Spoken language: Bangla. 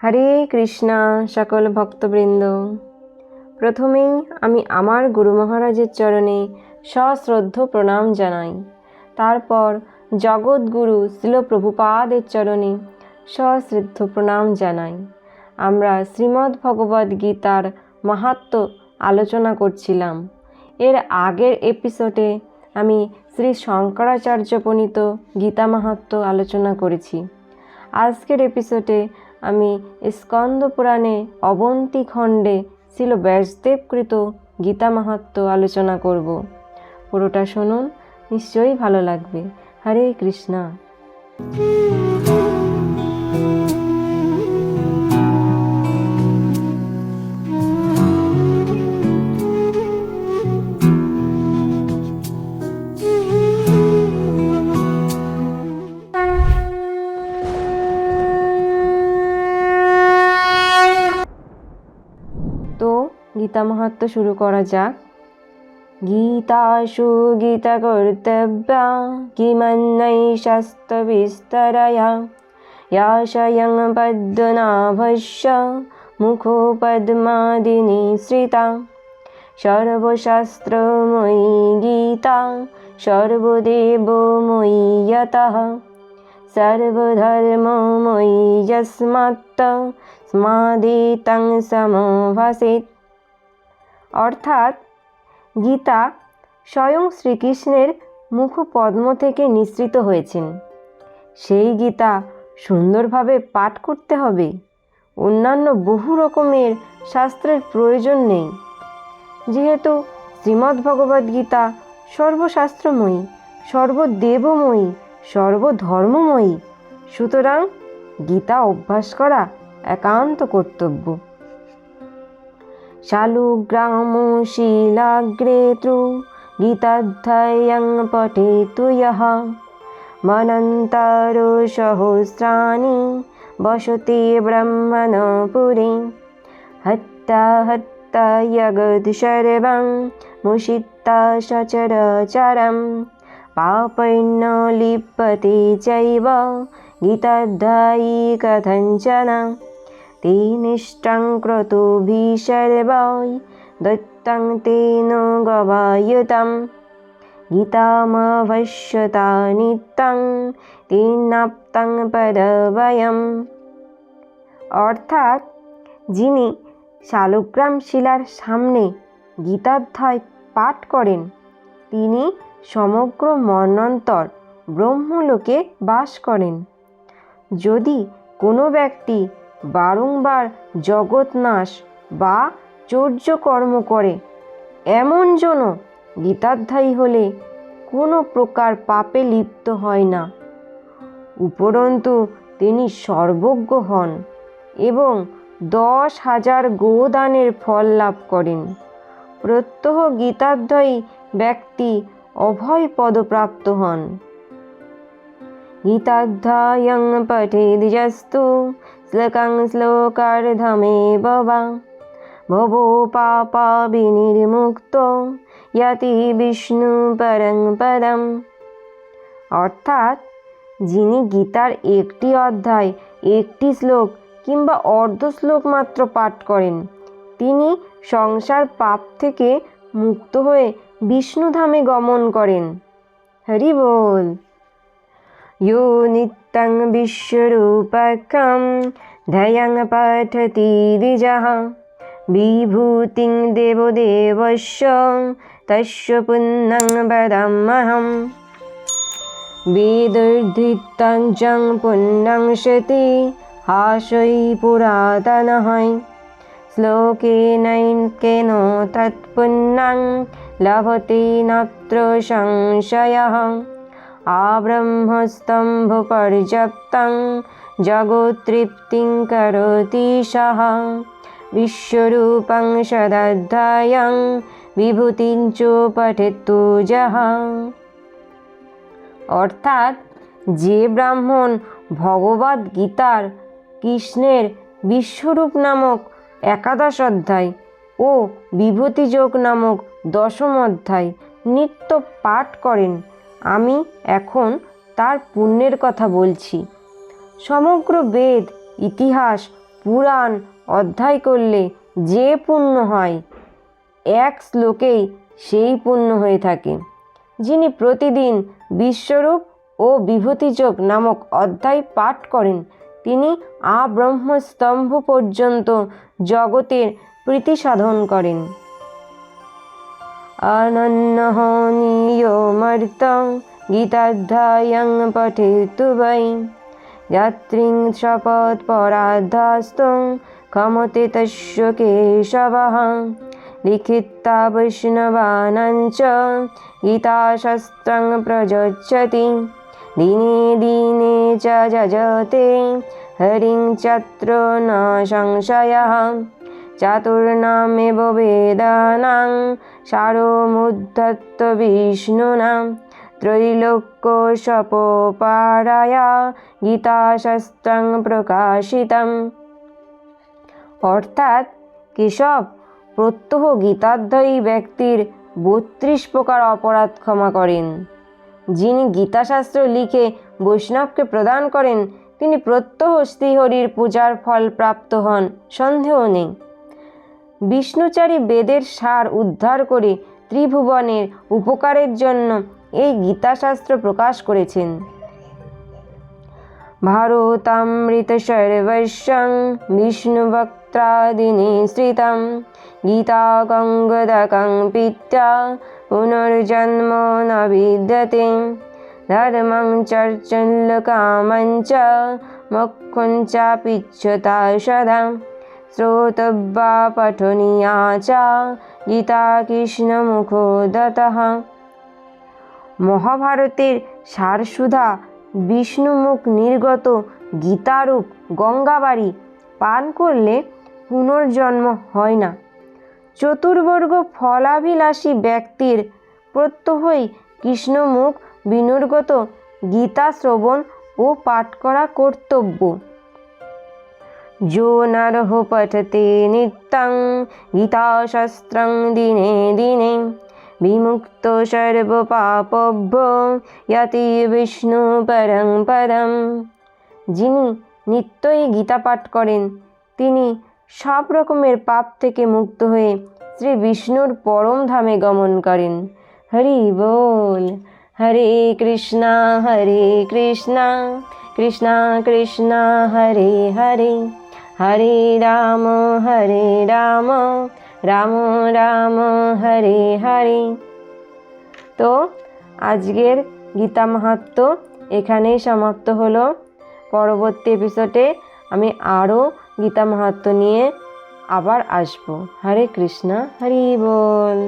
হরে কৃষ্ণা সকল ভক্তবৃন্দ, প্রথমেই আমি আমার গুরু মহারাজের চরণে সশ্রদ্ধ প্রণাম জানাই। তারপর জগৎগুরু শ্রীল প্রভুপাদের চরণে সশ্রদ্ধ প্রণাম জানাই। আমরা শ্রীমদ্ ভগবদ্ গীতার মাহাত্ম্য আলোচনা করছিলাম। এর আগের এপিসোডে আমি শ্রী শঙ্করাচার্য প্রণীত গীতা মাহাত্ম্য আলোচনা করেছি। আজকের এপিসোডে আমি স্কন্দ পুরাণে অবন্তী খণ্ডে শ্রীল ব্যাসদেবকৃত গীতা মাহাত্ম্য আলোচনা করব। পুরোটা শুনুন, নিশ্চয়ই ভালো লাগবে। হরে কৃষ্ণা। গীতা মাহাত্ম্য শুরু করা যাক। গীতাসু গীতা কর্তব্যা কিমন্যৈ শাস্ত্র বিস্তরয়া ইয়া স্বয়ং পদ্মনাভস্য মুখো পদ্মাদিনী শ্রিতা সর্বশাস্ত্রময়ী গীতা সর্বদেবময়ী যতঃ সর্বধর্মময়ী যস্মাৎ স্মাদিতং সমভাসেৎ। অর্থাৎ গীতা স্বয়ং শ্রীকৃষ্ণের মুখপদ্ম থেকে নিঃসৃত হয়েছেন। সেই গীতা সুন্দরভাবে পাঠ করতে হবে। অন্যান্য বহু রকমের শাস্ত্রের প্রয়োজন নেই, যেহেতু শ্রীমদ্ ভগবদ্ গীতা সর্বশাস্ত্রময়ী, সর্বদেবময়ী, সর্বধর্মময়ী। সুতরাং গীতা অভ্যাস করা একান্ত কর্তব্য। শালুগ্রামশীলাগ্রে তু গীতাধ্যায়ং পঠেতু যঃ মনন্তরো সহস্রাণি বসতি ব্রহ্মণপুরে হত্যা হত্যা যগৎ সর্বং মুষিত্তা সচরাচরম পাপৈর্ন লিপ্যতে চৈব গীতাধ্যায়ী কথঞ্চন তেনিষ্ঠং ক্রতুভিঃ সর্বৈ দত্তং তেন গবায়ুতম গীতামভশ্যতা নিত্যং তেনাপ্তং পদভয়ম। অর্থাৎ যিনি শালগ্রাম শিলার সামনে গীতাধ্যায় পাঠ করেন, তিনি সমগ্র মন্বন্তর ব্রহ্মলোকে বাস করেন। যদি কোনো ব্যক্তি বারংবার জগৎনাশ বা চৌর্যকর্ম করে, এমন জন গীতাধ্যায়ী হলে কোনো প্রকার পাপে লিপ্ত হয় না, উপরন্তু তিনি সর্বজ্ঞ হন এবং 10,000 গোদানের ফল লাভ করেন। প্রত্যহ গীতাধ্যায়ী ব্যক্তি অভয় পদপ্রাপ্ত হন। গীতাধ্যায়ং পঠেদ্যস্তু শ্লোকং শ্লোকার্ধমেব বা ভবো পাপা বিনির্মুক্তো ইয়াতি বিষ্ণু পরং পদম। অর্থাৎ যিনি গীতার একটি অধ্যায়, একটি শ্লোক কিংবা অর্ধ শ্লোক মাত্র পাঠ করেন, তিনি সংসার পাপ থেকে মুক্ত হয়ে বিষ্ণুধামে গমন করেন। হরি বল। यो नित्यं विश्वरूपकं ध्ययं पठति द्विजः विभूतिं देवदेवस्य तस्य पुण्यं वदाम्यहम् वेदोद्धृतं चं पुण्यं शति हासै पुरातनः श्लोकेनैकेन तत्पुण्यं लभते नात्र संशयः আব্রহ্মস্তম্ভ পর্যাপ্তং জগত্তৃপ্তিং করোতি সঃ বিশ্বরূপং সদাধ্যায়ং বিভূতিং চ পঠেতু যঃ। অর্থাৎ যে ব্রাহ্মণ ভগবদ্ গীতার কৃষ্ণের বিশ্বরূপ নামক 11 অধ্যায় ও বিভূতিযোগ নামক 10ম অধ্যায় নিত্য পাঠ করেন, আমি এখন তার পুণ্যের কথা বলছি। সমগ্র বেদ, ইতিহাস, পুরাণ অধ্যায় করলে যে পুণ্য হয়, এক শ্লোকেই সেই পুণ্য হয়ে থাকে। যিনি প্রতিদিন বিশ্বরূপ ও বিভূতিযোগ নামক অধ্যায় পাঠ করেন, তিনি আব্রহ্মস্তম্ভ পর্যন্ত জগতের প্রীতি সাধন করেন। অনন্যহনীয়মর্ত্যং গীতাধ্যায়ং পঠেতু বৈ যত্রিং শপথপরাধাস্তং ক্ষমতে তস্য কেশবঃ লিখিতা বৈষ্ণবানাঞ্চ গীতাশাস্ত্রং প্রযচ্ছতি দিনে দিনে চ যজতে হরিং চত্র ন সংশয়ঃ চাতুর্নামেব বেদানাং সারমুদ্ধত্ত বিষ্ণুনা ত্রৈলোক্যশপপারায়া গীতাশাস্ত্রং প্রকাশিতম। অর্থাৎ কেশব প্রত্যহ গীতাধ্যায়ী ব্যক্তির 32 প্রকার অপরাধ ক্ষমা করেন। যিনি গীতাশাস্ত্র লিখে বৈষ্ণবকে প্রদান করেন, তিনি প্রত্যহ শ্রীহরির পূজার ফল প্রাপ্ত হন, সন্দেহ নেই। বিষ্ণুচারী বেদের সার উদ্ধার করে ত্রিভুবনের উপকারের জন্য এই গীতাশাস্ত্র প্রকাশ করেছেন। ভারতামৃত সর্বস্বং বিষ্ণুবক্ত্রাদিনি শ্রিতম গীতা গঙ্গদকং পিত্বা পুনর্জন্ম ন বিদ্যতে ধর্মং চর্চল্যকামং চ মোক্ষং চাপিচ্যতা সদা শ্রোতব্যা পঠনীয়া চ গীতা কৃষ্ণমুখোদতঃ। মহাভারতের সারসুধা বিষ্ণুমুখ নির্গত গীতারূপ গঙ্গাবাড়ি পান করলে পুনর্জন্ম হয় না। চতুর্বর্গ ফলাভিলাষী ব্যক্তির প্রত্যহই কৃষ্ণমুখ বিনির্গত গীতা শ্রবণ ও পাঠ করা কর্তব্য। যো নরঃ পঠতে নিত্যং গীতাশাস্ত্রং দিনে দিনে বিমুক্ত সর্বপাপভ্যো ইয়াতি বিষ্ণু পরং পদম। যিনি নিত্যই গীতা পাঠ করেন, তিনি সব রকমের পাপ থেকে মুক্ত হয়ে শ্রী বিষ্ণুর পরম ধামে গমন করেন। হরি বল। হরে কৃষ্ণা কৃষ্ণা কৃষ্ণা হরে হরে, হরে রাম রাম রাম হরে হরে। তো আজকের গীতা মাহাত্ম্য এখানেই সমাপ্ত হলো। পরবর্তী এপিসোডে আমি আরও গীতা মাহাত্ম্য নিয়ে আবার আসবো। হরে কৃষ্ণা, হরি বল।